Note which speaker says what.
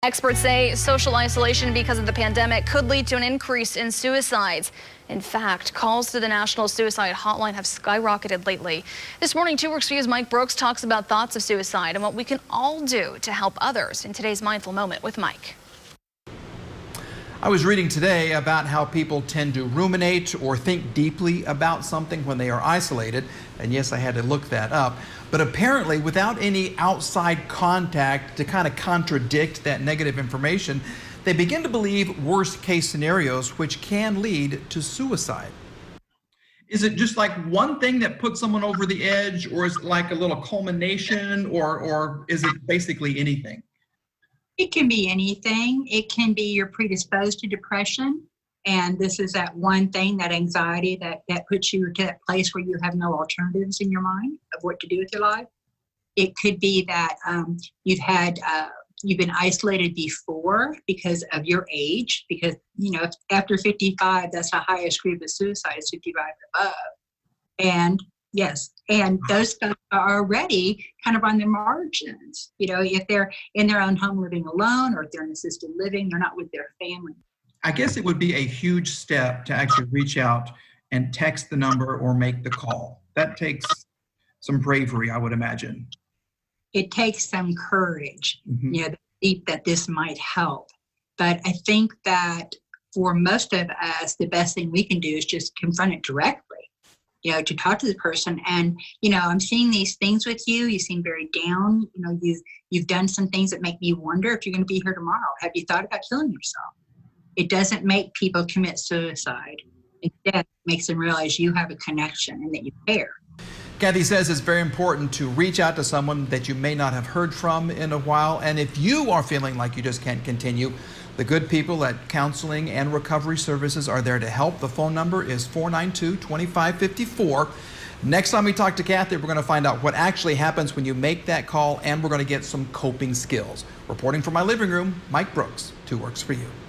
Speaker 1: Experts say social isolation because of the pandemic could lead to an increase in suicides. In fact, calls to the National Suicide Hotline have skyrocketed lately. This morning, 2 Works for You's Mike Brooks talks about thoughts of suicide and what we can all do to help others in today's Mindful Moment with Mike.
Speaker 2: I was reading today about how people tend to ruminate or think deeply about something when they are isolated. And yes, I had to look that up. But apparently, without any outside contact to kind of contradict that negative information, they begin to believe worst case scenarios, which can lead to suicide. Is it just like one thing that puts someone over the edge, or is it like a little culmination, or is it basically anything?
Speaker 3: It can be anything. It can be you're predisposed to depression, and this is that one thing, that anxiety that puts you to that place where you have no alternatives in your mind of what to do with your life. It could be that you've been isolated before because of your age, because after 55, that's the highest group of suicide is 55 and above. And yes, and those folks are already kind of on the margins. If they're in their own home living alone, or if they're in assisted living, they're not with their family.
Speaker 2: I guess it would be a huge step to actually reach out and text the number or make the call. That takes some bravery, I would imagine.
Speaker 3: It takes some courage, to think that this might help. But I think that for most of us, the best thing we can do is just confront it directly. To talk to the person and, I'm seeing these things with you. You seem very down. You've done some things that make me wonder if you're going to be here tomorrow. Have you thought about killing yourself? It doesn't make people commit suicide. Instead, it makes them realize you have a connection and that you care.
Speaker 2: Kathy says it's very important to reach out to someone that you may not have heard from in a while. And if you are feeling like you just can't continue, the good people at Counseling and Recovery Services are there to help. The phone number is 492-2554. Next time we talk to Kathy, we're going to find out what actually happens when you make that call, and we're going to get some coping skills. Reporting from my living room, Mike Brooks, 2 Works for You.